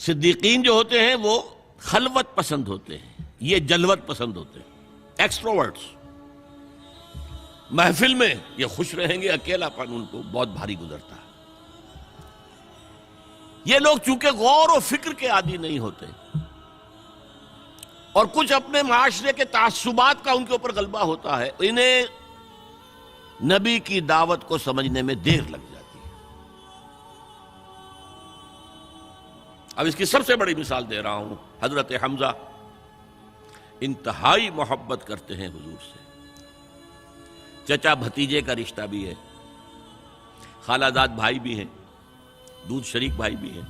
صدیقین جو ہوتے ہیں وہ خلوت پسند ہوتے ہیں، یہ جلوت پسند ہوتے ہیں، ایکسٹروورٹس۔ محفل میں یہ خوش رہیں گے، اکیلا پن ان کو بہت بھاری گزرتا ہے۔ یہ لوگ چونکہ غور و فکر کے عادی نہیں ہوتے اور کچھ اپنے معاشرے کے تعصبات کا ان کے اوپر غلبہ ہوتا ہے، انہیں نبی کی دعوت کو سمجھنے میں دیر لگ جاتی ہے۔ اب اس کی سب سے بڑی مثال دے رہا ہوں، حضرت حمزہ انتہائی محبت کرتے ہیں حضور سے، چچا بھتیجے کا رشتہ بھی ہے، خالہ زاد بھائی بھی ہیں، دودھ شریک بھائی بھی ہیں،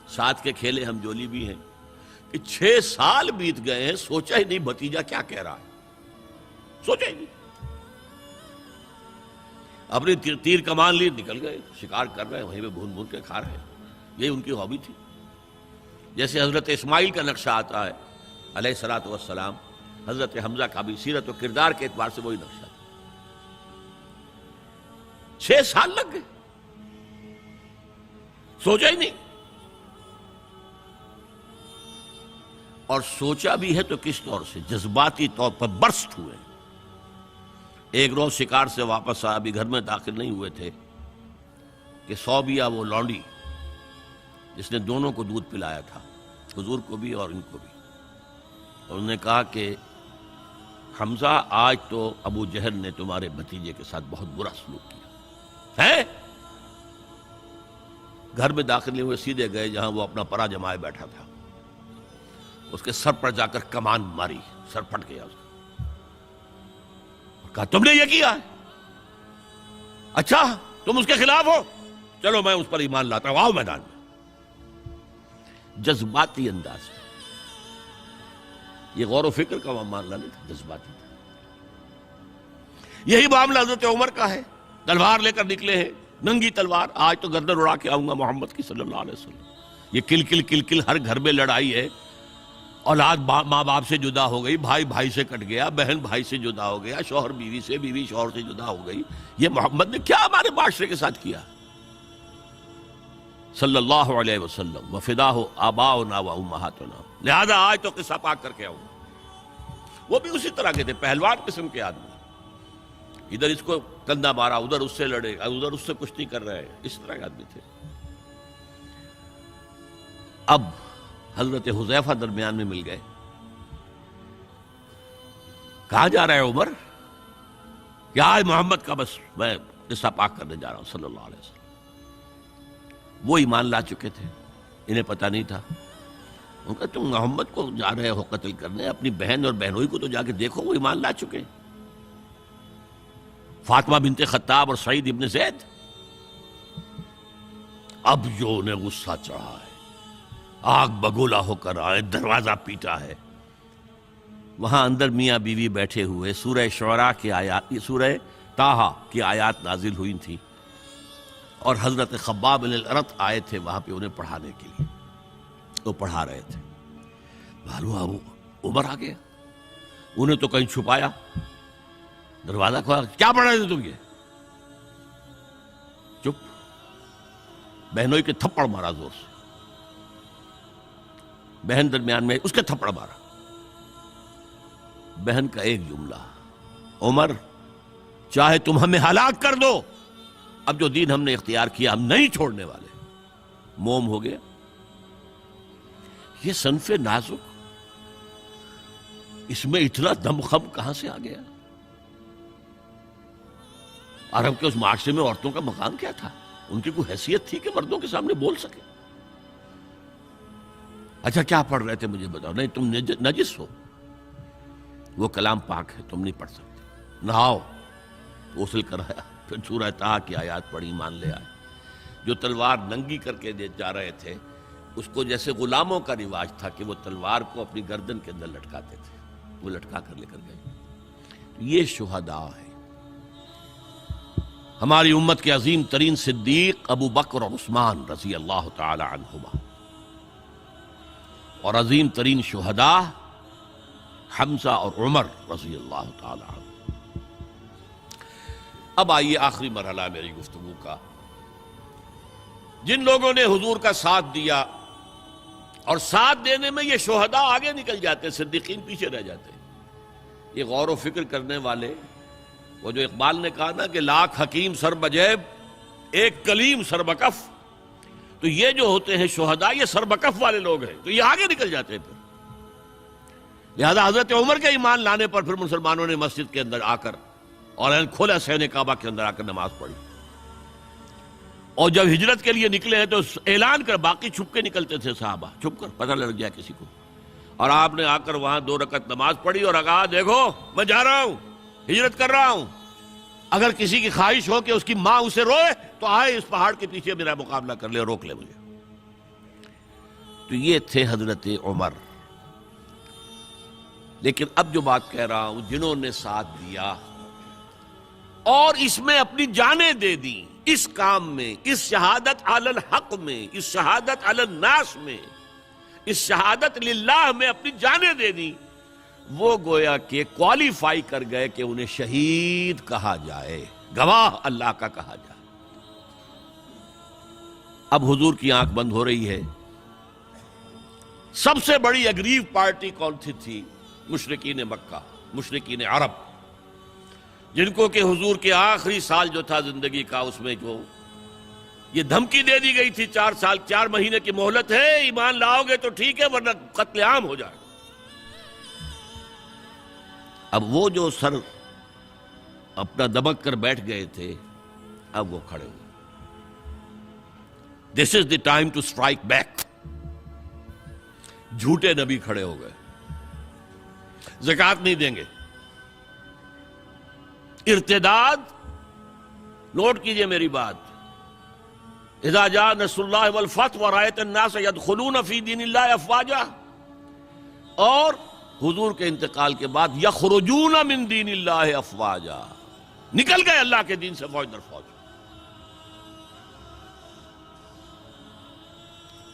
ساتھ کے کھیلے ہم جولی بھی ہیں، کہ 6 سال بیت گئے ہیں، سوچا ہی نہیں بھتیجا کیا کہہ رہا ہے، سوچا ہی نہیں۔ اپنی تیر کمان لی نکل گئے، شکار کر رہے ہیں، وہیں پہ بھون بھون کے کھا رہے ہیں، یہی ان کی ہابی تھی۔ جیسے حضرت اسماعیل کا نقشہ آتا ہے علیہ الصلوۃ والسلام، حضرت حمزہ کا بھی سیرت و کردار کے اعتبار سے وہی نقشہ تھا۔ 6 سال لگ گئے، سوچا ہی نہیں، اور سوچا بھی ہے تو کس طور سے، جذباتی طور پر برسٹ ہوئے۔ ایک روز شکار سے واپس آیا، ابھی گھر میں داخل نہیں ہوئے تھے کہ صوبیہ وہ لونڈی جس نے دونوں کو دودھ پلایا تھا، حضور کو بھی اور ان کو بھی، اور انہوں نے کہا کہ حمزہ آج تو ابو جہل نے تمہارے بھتیجے کے ساتھ بہت برا سلوک کیا ہے۔ گھر میں داخل نہیں ہوئے، سیدھے گئے جہاں وہ اپنا پرا جمائے بیٹھا تھا، اس کے سر پر جا کر کمان ماری، سر پھٹ گیا اس کا، کہا تم نے یہ کیا ہے؟ اچھا تم اس کے خلاف ہو، چلو میں اس پر ایمان لاتا ہوں، آؤ میدان میں۔ جذباتی انداز میں، یہ غور و فکر کا معاملہ نہیں تھا، جذباتی تھا۔ یہی معاملہ حضرت عمر کا ہے، تلوار لے کر نکلے ہیں، ننگی تلوار، آج تو گردن اڑا کے آؤں گا محمد کی صلی اللہ علیہ وسلم۔ یہ کل کل کل کل ہر گھر میں لڑائی ہے، اولاد ماں باپ سے جدا ہو گئی، بھائی بھائی سے کٹ گیا، بہن بھائی سے جدا ہو گیا، شوہر بیوی سے، بیوی شوہر سے جدا ہو گئی۔ یہ محمد نے کیا ہمارے معاشرے کے ساتھ کیا صلی اللہ علیہ وسلم، وفداہ آباؤنا و امہاتنا۔ لہذا آج تو قصہ پاک کر کے آؤں گا۔ وہ بھی اسی طرح کے تھے، پہلوان قسم کے آدمی، ادھر اس کو کندھا مارا، ادھر اس سے لڑے، ادھر اس سے کشتی کر رہے ہیں، اس طرح کے آدمی تھے۔ اب حضرت حذیفہ درمیان میں مل گئے، کہاں جا رہا ہے عمر؟ کہ آج محمد کا بس میں قصہ پاک کرنے جا رہا ہوں صلی اللہ علیہ وسلم۔ وہ ایمان لا چکے تھے، انہیں پتہ نہیں تھا۔ ان کا تم محمد کو جا رہے ہو قتل کرنے، اپنی بہن اور بہنوئی کو تو جا کے دیکھو، وہ ایمان لا چکے، فاطمہ بنت خطاب اور سعید ابن زید۔ اب جو انہیں غصہ چڑھا ہے، آگ بگولا ہو کر آئے، دروازہ پیٹا ہے، وہاں اندر میاں بیوی بیٹھے ہوئے، سورہ شعراء کی آیات، سورہ طٰہٰ کی آیات نازل ہوئی تھی، اور حضرت خباب بن الارت آئے تھے وہاں پہ انہیں پڑھانے کے لیے، تو پڑھا رہے تھے۔ معلوم عمر آ گیا، انہیں تو کہیں چھپایا، دروازہ کھولا، کیا پڑھ رہے تھے تم؟ یہ چپ۔ بہنوئی کے تھپڑ مارا زور سے، بہن درمیان میں، اس کے تھپڑ مارا۔ بہن کا ایک جملہ، عمر چاہے تم ہمیں ہلاک کر دو، اب جو دین ہم نے اختیار کیا ہم نہیں چھوڑنے والے۔ موم ہو گیا۔ یہ صنف نازک، اس میں اتنا دم خم کہاں سے آ گیا؟ عرب کے اس معاشرے میں عورتوں کا مقام کیا تھا؟ ان کی کوئی حیثیت تھی کہ مردوں کے سامنے بول سکے؟ اچھا کیا پڑھ رہے تھے مجھے بتاؤ؟ نہیں تم نجس ہو، وہ کلام پاک ہے، تم نہیں پڑھ سکتے، نہاؤ۔ غسل کرایا، پھر سورہ طٰہٰ کی آیات پڑھی، ایمان لے آئے۔ جو تلوار ننگی کر کے جا رہے تھے، اس کو جیسے غلاموں کا رواج تھا کہ وہ تلوار کو اپنی گردن کے اندر لٹکاتے تھے، وہ لٹکا کر لے کر گئے۔ یہ شہداء ہے۔ ہماری امت کے عظیم ترین صدیق ابو بکر اور عثمان رضی اللہ تعالی عنہما، اور عظیم ترین شہداء حمزہ اور عمر رضی اللہ تعالی عنہ۔ اب آئیے آخری مرحلہ میری گفتگو کا۔ جن لوگوں نے حضور کا ساتھ دیا اور ساتھ دینے میں یہ شہداء آگے نکل جاتے، صدیقین پیچھے رہ جاتے۔ یہ غور و فکر کرنے والے، وہ جو اقبال نے کہا نا کہ لاکھ حکیم سر بجیب ایک کلیم سر بکف، تو یہ جو ہوتے ہیں شہداء یہ سر بکف والے لوگ ہیں، تو یہ آگے نکل جاتے ہیں۔ پھر لہذا حضرت عمر کے ایمان لانے پر پھر مسلمانوں نے مسجد کے اندر آ کر اور کھلا صحن کعبہ کے اندر آ کر نماز پڑھی، اور جب ہجرت کے لیے نکلے ہیں تو اعلان کر، باقی چھپ کے نکلتے تھے صحابہ، چھپ کر پتہ لگ جائے کسی کو، اور آپ نے آ کر وہاں 2 رکعت نماز پڑھی اور کہا دیکھو میں جا رہا ہوں، ہجرت کر رہا ہوں، اگر کسی کی خواہش ہو کہ اس کی ماں اسے روئے تو آئے اس پہاڑ کے پیچھے میرا مقابلہ کر لے، روک لے مجھے۔ تو یہ تھے حضرت عمر۔ لیکن اب جو بات کہہ رہا ہوں، جنہوں نے ساتھ دیا اور اس میں اپنی جانیں دے دی، اس کام میں، اس شہادت علی الحق میں، اس شہادت علی الناس میں، اس شہادت للہ میں اپنی جانیں دے دی، وہ گویا کہ کوالیفائی کر گئے کہ انہیں شہید کہا جائے، گواہ اللہ کا کہا جائے۔ اب حضور کی آنکھ بند ہو رہی ہے۔ سب سے بڑی اگریو پارٹی کون سی تھی؟ مشرکین مکہ، مشرکین عرب، جن کو کہ حضور کے آخری سال جو تھا زندگی کا، اس میں جو یہ دھمکی دے دی گئی تھی 4 سال 4 مہینے کی مہلت ہے، ایمان لاؤ گے تو ٹھیک ہے ورنہ قتل عام ہو جائے۔ اب وہ جو سر اپنا دبک کر بیٹھ گئے تھے، اب وہ کھڑے ہوئے۔ This is the time to strike back. جھوٹے نبی کھڑے ہو گئے، زکوٰۃ نہیں دیں گے، ارتداد، نوٹ کیجئے میری بات، اذا جاء نصر اللہ والفتح ورأیت الناس يدخلون فی دین اللہ افواجا، اور حضور کے انتقال کے بعد یخرجون من دین اللہ افواجا، نکل گئے اللہ کے دین سے فوج در فوج۔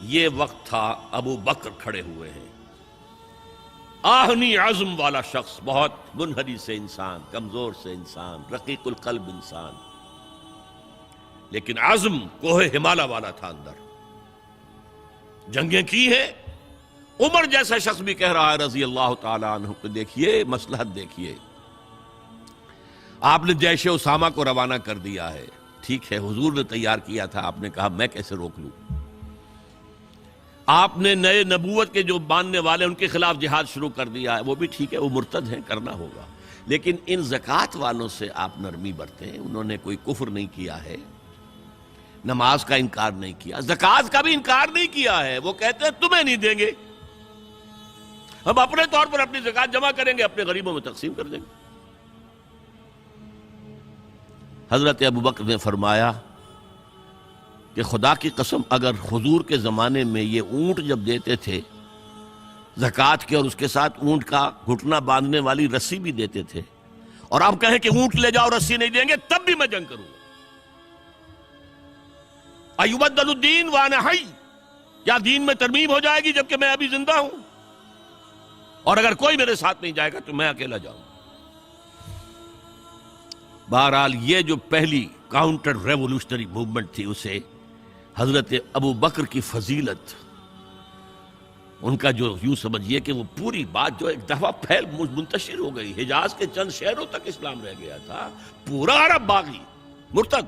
یہ وقت تھا، ابو بکر کھڑے ہوئے ہیں، آہنی عزم والا شخص، بہت منحنی سے انسان، کمزور سے انسان، رقیق القلب انسان، لیکن عزم کوہ ہمالہ والا تھا اندر، جنگیں کی ہیں۔ عمر جیسا شخص بھی کہہ رہا ہے رضی اللہ تعالی عنہ کہ دیکھیے مصلحت دیکھیے، آپ نے جیش اسامہ کو روانہ کر دیا ہے، ٹھیک ہے، حضور نے تیار کیا تھا، آپ نے کہا میں کیسے روک لوں؟ آپ نے نئے نبوت کے جو ماننے والے ان کے خلاف جہاد شروع کر دیا ہے، وہ بھی ٹھیک ہے، وہ مرتد ہیں، کرنا ہوگا، لیکن ان زکوٰۃ والوں سے آپ نرمی برتیں، انہوں نے کوئی کفر نہیں کیا ہے، نماز کا انکار نہیں کیا، زکوٰۃ کا بھی انکار نہیں کیا ہے، وہ کہتے ہیں تمہیں نہیں دیں گے، ہم اپنے طور پر اپنی زکوٰۃ جمع کریں گے، اپنے غریبوں میں تقسیم کر دیں گے۔ حضرت ابوبکر نے فرمایا کہ خدا کی قسم اگر حضور کے زمانے میں یہ اونٹ جب دیتے تھے زکوٰۃ کے، اور اس کے ساتھ اونٹ کا گھٹنا باندھنے والی رسی بھی دیتے تھے، اور آپ کہیں کہ اونٹ لے جاؤ رسی نہیں دیں گے، تب بھی میں جنگ کروں گا۔ ایبدل الدین وانا حی، یا دین میں ترمیم ہو جائے گی جبکہ میں ابھی زندہ ہوں، اور اگر کوئی میرے ساتھ نہیں جائے گا تو میں اکیلا جاؤں۔ بہرحال یہ جو پہلی کاؤنٹر ریولوشنری موومنٹ تھی، اسے حضرت ابو بکر کی فضیلت، ان کا جو یوں سمجھیے کہ وہ پوری بات جو ایک دفعہ پھیل منتشر ہو گئی، حجاز کے چند شہروں تک اسلام رہ گیا تھا، پورا عرب باغی مرتد،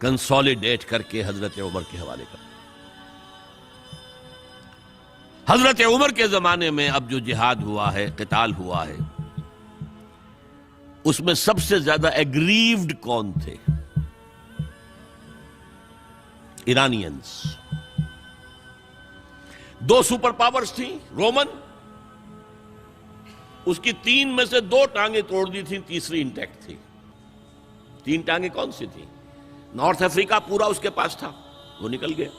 کنسولیڈیٹ کر کے حضرت عمر کے حوالے کر۔ حضرت عمر کے زمانے میں اب جو جہاد ہوا ہے، قتال ہوا ہے، اس میں سب سے زیادہ ایگریوڈ کون تھے؟ ایرانینز۔ 2 سپر پاورز تھیں، رومن، اس کی 3 میں سے 2 ٹانگیں توڑ دی تھیں، تیسری انٹیکٹ تھی۔ 3 ٹانگیں کون سی تھیں؟ نارتھ افریقہ پورا اس کے پاس تھا، وہ نکل گیا،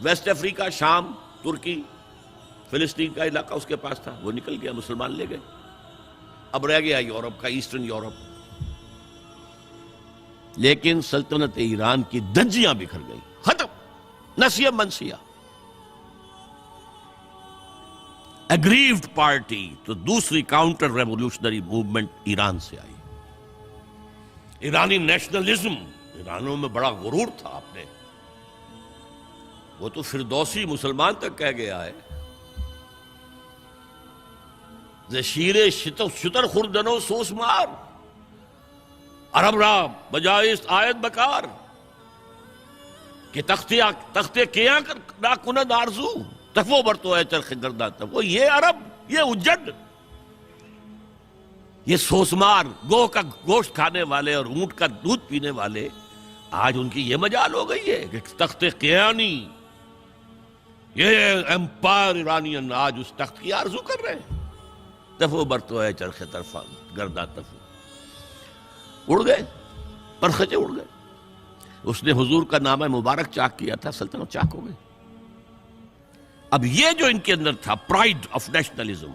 ویسٹ افریقہ، شام، ترکی، فلسطین کا علاقہ اس کے پاس تھا، وہ نکل گیا، مسلمان لے گئے۔ اب رہ گیا یورپ کا، ایسٹرن یورپ، لیکن سلطنت ایران کی دھجیاں بکھر گئی، ختم، نسیہ منسیہ۔ ایگریوڈ پارٹی تو دوسری کاؤنٹر ریولوشنری موومنٹ ایران سے آئی۔ ایرانی نیشنلزم، ایرانوں میں بڑا غرور تھا، آپ نے وہ تو فردوسی مسلمان تک کہہ گیا ہے، شیر شتر خوردنو سوس مار عرب را بجائست آیت بکار کہ تختے کیا نہ کند آرزو تفو برتو ہے چرخ گردہ تفو. یہ عرب، یہ اجڑ، یہ سوسمار، گو کا گوشت کھانے والے اور اونٹ کا دودھ پینے والے، آج ان کی یہ مجال ہو گئی ہے کہ تخت قیانی، یہ امپائر ایرانین آج اس تخت کی آرزو کر رہے ہیں. تفو برتو ہے چرخ طرفہ گردہ تفو. اڑ گئے، پرخچے اڑ گئے. اس نے حضور کا نامہ مبارک چاک کیا تھا، سلطنت چاک ہو گئی. اب یہ جو ان کے اندر تھا پرائڈ آف نیشنلزم،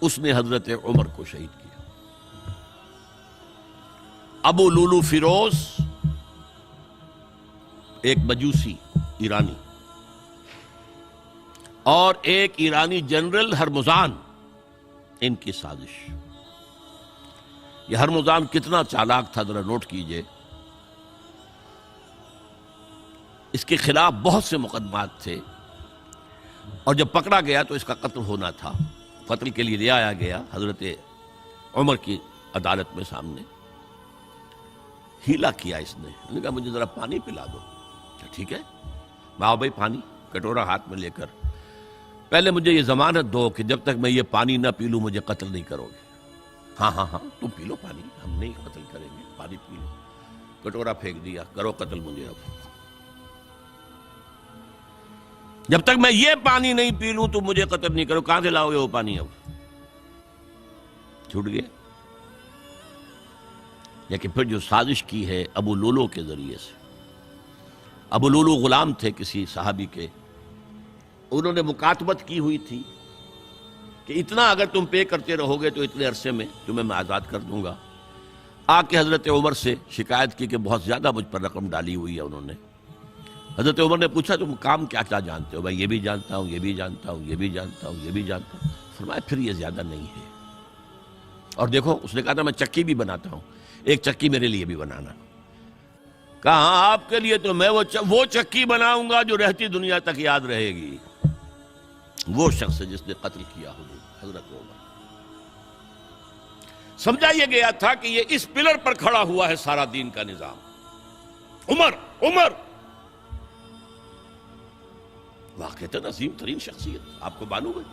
اس نے حضرت عمر کو شہید کیا. ابو لولو فیروز ایک مجوسی ایرانی اور ایک ایرانی جنرل ہرمزان، ان کی سازش. یہ ہرمزان کتنا چالاک تھا ذرا نوٹ کیجئے. اس کے خلاف بہت سے مقدمات تھے اور جب پکڑا گیا تو اس کا قتل ہونا تھا. قتل کے لیے لے آیا گیا حضرت عمر کی عدالت میں سامنے. ہیلا کیا اس نے کہا مجھے ذرا پانی پلا دو. ٹھیک ہے، ماؤ بھائی پانی، کٹورا ہاتھ میں لے کر. پہلے مجھے یہ ضمانت دو کہ جب تک میں یہ پانی نہ پی لوں مجھے قتل نہیں کرو گے. ہاں ہاں ہاں تم پی لو پانی، ہم نہیں قتل کریں گے، پانی پی لو. کٹورا پھینک دیا، کرو قتل مجھے. اب جب تک میں یہ پانی نہیں پی لوں تو مجھے قتل نہیں کرو. کہاں سے لاؤ گے وہ پانی؟ اب چھوٹ گیا. لیکن پھر جو سازش کی ہے ابو لولو کے ذریعے سے، ابو لولو غلام تھے کسی صحابی کے، انہوں نے مکاتبت کی ہوئی تھی کہ اتنا اگر تم پے کرتے رہو گے تو اتنے عرصے میں تمہیں میں آزاد کر دوں گا. آ کے حضرت عمر سے شکایت کی کہ بہت زیادہ مجھ پر رقم ڈالی ہوئی ہے انہوں نے. حضرت عمر نے پوچھا تم کام کیا کیا جانتے ہو؟ بھائی یہ بھی جانتا ہوں، یہ بھی جانتا ہوں، یہ بھی جانتا ہوں، یہ بھی جانتا ہوں. فرمایا پھر یہ زیادہ نہیں ہے. اور دیکھو اس نے کہا تھا میں چکی بھی بناتا ہوں، ایک چکی میرے لیے بھی بنانا. کہا آپ کے لیے تو میں وہ چکی بناؤں گا جو رہتی دنیا تک یاد رہے گی. وہ شخص جس نے قتل کیا حضرت عمر. سمجھا یہ گیا تھا کہ یہ اس پلر پر کھڑا ہوا ہے سارا دین کا نظام. عمر عمر واقعتاً عظیم ترین شخصیت. آپ کو معلوم ہے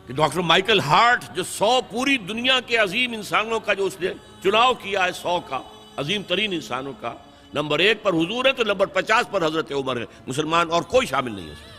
کہ ڈاکٹر مائیکل ہارٹ جو 100 پوری دنیا کے عظیم انسانوں کا جو اس نے چناؤ کیا ہے، 100 کا عظیم ترین انسانوں کا، نمبر 1 پر حضور ہے تو نمبر 50 پر حضرت عمر ہے. مسلمان اور کوئی شامل نہیں ہے اس میں.